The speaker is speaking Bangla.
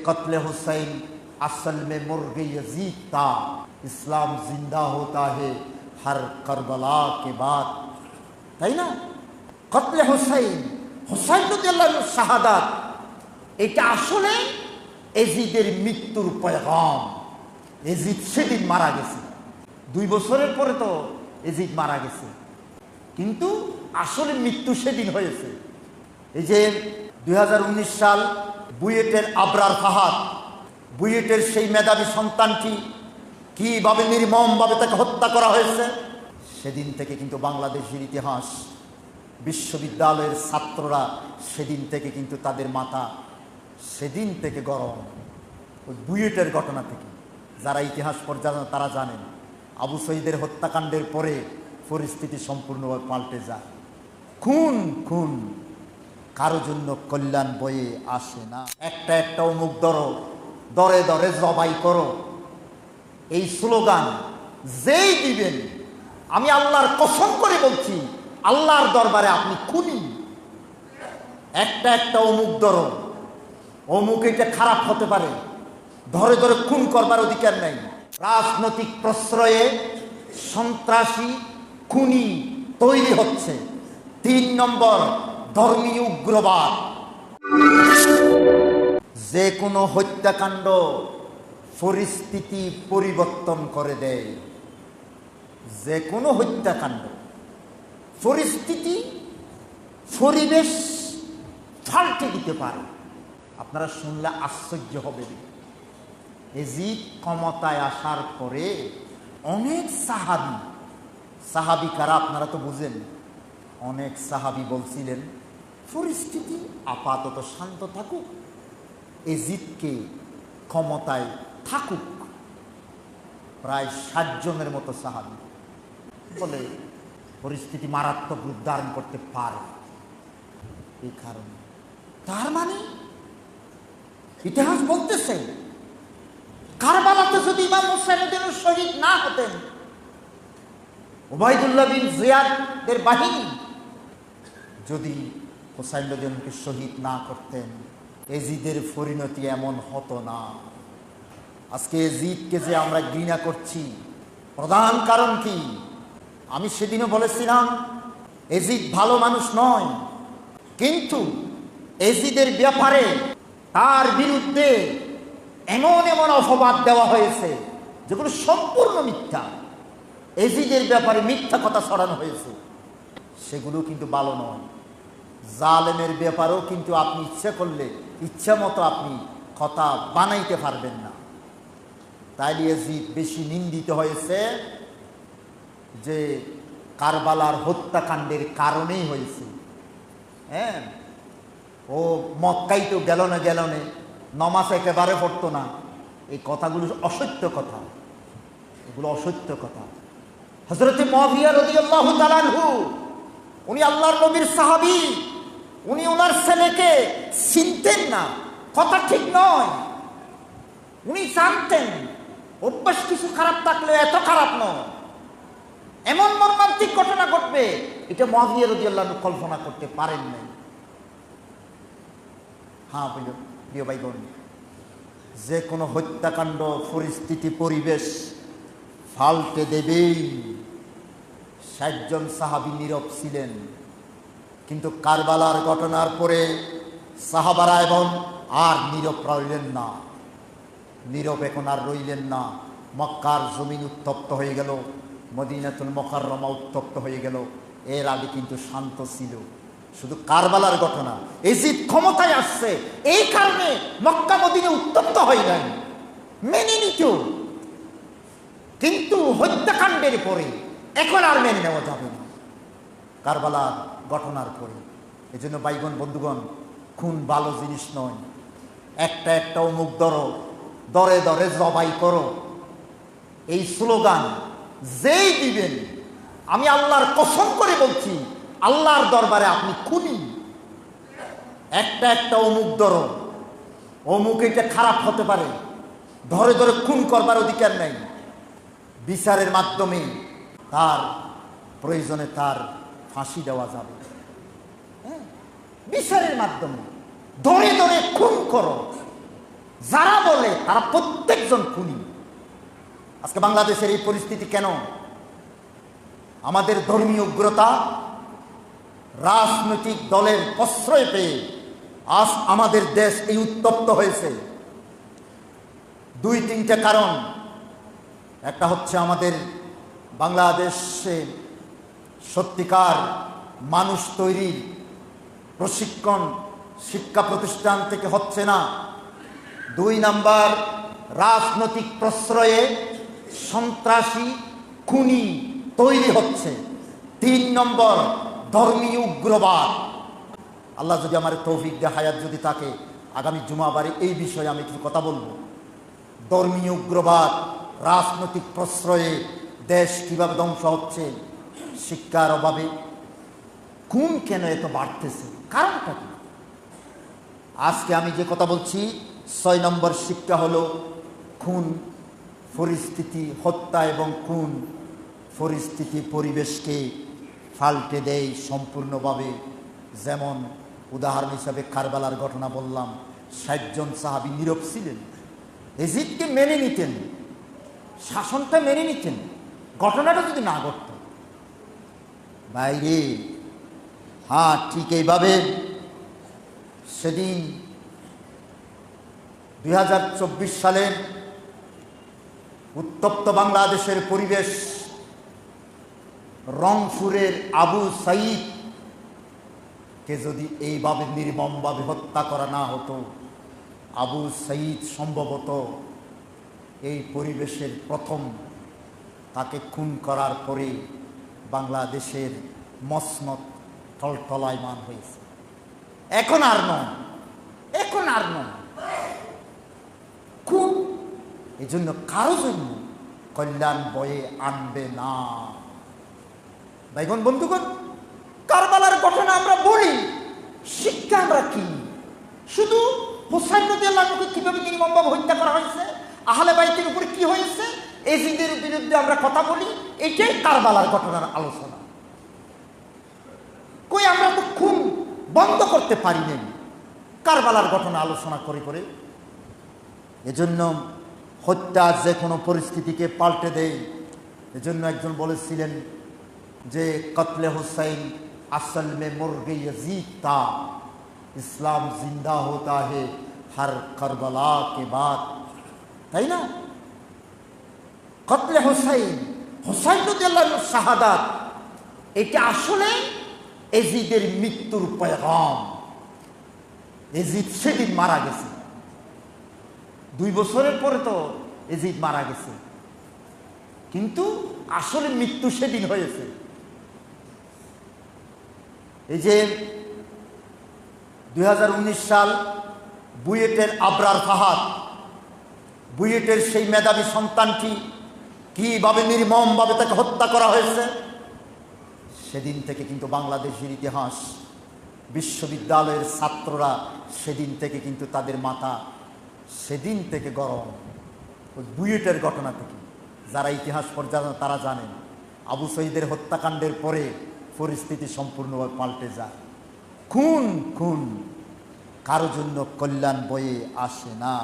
कत्ल हुसैन असल में मुर्गे यजीद था, इस्लाम जिंदा होता है हर करबला के बाद। তাই না? কতলে হুসাইন, হুসাইন রাদিয়াল্লাহু শাহাদাত, এটা আসলে এজিদের মৃত্যুর পয়গাম। এজিদ সেদিন মারা গেছে, 2 বছরের পরে তো এজিদ মারা গেছে, কিন্তু আসলে মৃত্যু সেদিন হয়েছে। এই যে 2019 সাল বুয়েটের আবরার ফাহাদ, বুয়েটের সেই মেধাবী সন্তানটি কিভাবে নির্মমভাবে তাকে হত্যা করা হয়েছে, সেদিন থেকে কিন্তু বাংলাদেশের ইতিহাস, বিশ্ববিদ্যালয়ের ছাত্ররা সেদিন থেকে কিন্তু তাদের মাথা সেদিন থেকে গরম, ওই বুয়েটের ঘটনা থেকে। যারা ইতিহাস পর্যালোচনা তারা জানেন, আবু সঈদের হত্যাকাণ্ডের পরে পরিস্থিতি সম্পূর্ণভাবে পাল্টে যায়। খুন খুন, কারো জন্য কল্যাণ বয়ে আসে না। একটা একটা অমুক ধরো, দরে দরে জবাই করো, এই স্লোগান যেই দিবেন, আমি আল্লাহর কসম করে বলছি, আল্লাহর দরবারে আপনি খুনি। একটা একটা অমুক ধরো, অমুক এটা খারাপ হতে পারে, ধরে ধরে খুন করবার অধিকার নেই। রাজনৈতিক প্রশ্রয়ে সন্ত্রাসী খুনি তৈরি হচ্ছে। 3 নম্বর, ধর্মীয় উগ্রবাদ। যে কোনো হত্যাকাণ্ড পরিস্থিতি পরিবর্তন করে দেয়। যে কোনো হত্যাকাণ্ড পরিস্থিতি, পরিবেশ পাল্টে দিতে পারে। আপনারা শুনলে আশ্চর্য হবেন, এজিদ ক্ষমতায় আসার পরে অনেক সাহাবি কারা আপনারা তো বুঝেন, অনেক সাহাবি বলছিলেন পরিস্থিতি আপাতত শান্ত থাকুক, এজিদকে ক্ষমতায় থাকুক। প্রায় 60 জনের মতো সাহাবি বলে পরিস্থিতি মারাত্মক রূপ ধারণ করতে পারে। এই কারণে তার মানে ইতিহাস বলতেছে, কারবালাতে যদি ইমাম হুসাইন শহীদ না হতেন, উবাইদুল্লাহ বিন জিয়াদের বাহিনী যদি হুসাইন রাদিয়াল্লাহুকে শহীদ না করতেন, এজিদের পরিণতি এমন হতো না। আজকে এজিদকে যে আমরা ঘৃণা করছি, প্রধান কারণ কি? আমি সেদিনও বলেছিলাম, এজিদ ভালো মানুষ নয়, কিন্তু এজিদের ব্যাপারে তার বিরুদ্ধে এমন এমন অপবাদ দেওয়া হয়েছে যেগুলো সম্পূর্ণ মিথ্যা। এজিদের ব্যাপারে মিথ্যা কথা ছড়ানো হয়েছে, সেগুলো কিন্তু ভালো নয়। জালেমের ব্যাপারেও কিন্তু আপনি ইচ্ছে করলে ইচ্ছা মতো আপনি কথা বানাইতে পারবেন না। তাই এজিদ বেশি নিন্দিত হয়েছে যে কারবালার হত্যাকাণ্ডের কারণেই হয়েছে। হ্যাঁ, ও মক্কাই তো গেল না, নমাজ একেবারে পড়তো না। এই কথাগুলো অসত্য কথা, এগুলো অসত্য কথা। হযরত মুআবিয়া রাদিয়াল্লাহু তাআলা আনহু, উনি আল্লাহর নবীর সাহাবী, উনি ওনার ছেলেকে চিনতেন না, কথা ঠিক নয়। উনি জানতেন অভ্যাস কিছু খারাপ থাকলে এত খারাপ নয়, এমন মর্মান্তিক ঘটনা ঘটবে এটা মুআবিয়া রাদিয়াল্লাহু আনহু কল্পনা করতে পারেন নাই। হ্যাঁ প্রিয় ভাই বোন, যে কোনো হত্যাকাণ্ড পরিস্থিতি পরিবেশ পাল্টে দেবেই। 60 জন সাহাবী নীরব ছিলেন, কিন্তু কারবালার ঘটনার পরে সাহাবারা এবং আর নীরব রইলেন না, নীরব এখন আর রইলেন না। মক্কার জমিন উত্তপ্ত হয়ে গেল, মদিনাতুল মুকাররমা উত্তপ্ত হয়ে গেল। এর আগে কিন্তু শান্ত ছিল। শুধু কারবালার ঘটনা, এজিদ ক্ষমতায় আসছে, এই কারণে মক্কা মদিনা উত্তপ্ত হয় নাই, মেনে নিত। কিন্তু হত্যাকাণ্ডের পরে এখন আর মেনে নেওয়া যাবে না, কারবালার ঘটনার পরে। এই জন্য ভাইগণ বন্ধুগণ, খুন ভালো জিনিস নয়। একটা একটা অমুক ধরো, দরে দরে জবাই করো, এই স্লোগান যেই দিবেন, আমি আল্লাহর কসম করে বলছি, আল্লাহর দরবারে আপনি খুনি। একটা একটা অমুক ধরো, অমুক এটা খারাপ হতে পারে, ধরে ধরে খুন করবার অধিকার নেই। বিচারের মাধ্যমে তার প্রয়োজনে তার ফাঁসি দেওয়া যাবে। বিচারের মাধ্যমে ধরে ধরে খুন করো, যারা বলে তারা প্রত্যেকজন খুনি। আজকে বাংলাদেশের এই পরিস্থিতি কেন? আমাদের ধর্মীয় উগ্রতা, রাজনৈতিক দলের প্রশ্রয় পেয়ে আজ আমাদের দেশ এই উত্তপ্ত হয়েছে। দুই তিনটে কারণ। একটা হচ্ছে আমাদের বাংলাদেশে সত্যিকার মানুষ তৈরির প্রশিক্ষণ শিক্ষা প্রতিষ্ঠান থেকে হচ্ছে না। দুই নাম্বার, রাজনৈতিক প্রশ্রয়ে সন্ত্রাসী খুনি তৈরি হচ্ছে। তিন নম্বর, ধর্মীয় উগ্রবাদ। আল্লাহ যদি আমার তৌফিক দেয়, হায়াত যদি থাকে, আগামী জুমাবারে এই বিষয়ে আমি কিছু কথা বলবো। ধর্মীয় উগ্রবাদ, রাজনৈতিক প্রশ্রয়ে দেশ কিভাবে ধ্বংস হচ্ছে, শিক্ষার অভাবে খুন কেন এত বাড়তেছে, কারণটা কি? আজকে আমি যে কথা বলছি, 6 নম্বর শিক্ষা হলো খুন পরিস্থিতি, হত্যা এবং খুন পরিস্থিতি পরিবেশকে পাল্টে দেয় সম্পূর্ণভাবে। যেমন উদাহরণ হিসাবে কারবালার ঘটনা বললাম, 60 জন সাহাবী নীরব ছিলেন, এজিদকে মেনে নিতেন, শাসনটা মেনে নিতেন, ঘটনাটা যদি না ঘটত। বাইরে হ্যাঁ, ঠিক এইভাবে সেদিন 2024 সালের উত্তপ্ত বাংলাদেশের পরিবেশ, রংপুরের আবু সাঈদকে যদি এইভাবে নির্মমভাবে হত্যা করা না হতো, আবু সাঈদ সম্ভবত এই পরিবেশের প্রথম। তাকে খুন করার পরে বাংলাদেশের মসনদ টলটলায়মান হয়েছে। এখন আর নয়, এখন আর নয় খুন। এই জন্য কারো জন্য কল্যাণ বয়ে আনবে না। ভাইগণ বন্ধুগণ, কারবালার ঘটনা আমরা বলি, শিক্ষা আমরা কি? শুধু হুসাইন রাদিয়াল্লাহু আনহুকে কিভাবে নির্মমভাবে হত্যা করা হয়েছে, আহলে বাইতের উপরে কি হয়েছে, এজিদের বিরুদ্ধে আমরা কথা বলি, এটাই কারবালার ঘটনার আলোচনা। কই আমরা তো খুন বন্ধ করতে পারি নাই, কারবালার ঘটনা আলোচনা করে করে। এজন্য হত্যা যে কোনো পরিস্থিতিকে পাল্টে দেয়। এজন্য একজন বলেছিলেন যে কতলে হুসাইন আসল মে মুর্গে यजीद था, ইসলাম জিন্দা होता है हर करबला के बाद। তাই না? কতলে হুসাইন, হুসাইন রাদিয়াল্লাহু আনহুর শাহাদাত, এটা আসলে এজিদের মৃত্যুর পয়গাম। এজিদ সেদিন মারা গেছে, 2 বছরের পরে তো এজিদ মারা গেছে, কিন্তু আসলে মৃত্যু সেদিন হয়েছে। এই যে 2019 সাল বুয়েটের আবরার ফাহাদ, বুয়েটের সেই মেধাবী সন্তানটি কিভাবে নির্মমভাবে তাকে হত্যা করা হয়েছে, সেদিন থেকে কিন্তু বাংলাদেশের ইতিহাস, বিশ্ববিদ্যালয়ের ছাত্ররা সেদিন থেকে কিন্তু তাদের মাথা সেদিন থেকে গরম, ওই বুয়েটের ঘটনা থেকে। যারা ইতিহাস পর্যালোচনা তারা জানেন, আবু সাঈদের হত্যাকাণ্ডের পরে পরিস্থিতি সম্পূর্ণভাবে পাল্টে যায়। খুন খুন কারো জন্য কল্যাণ বয়ে আসে না।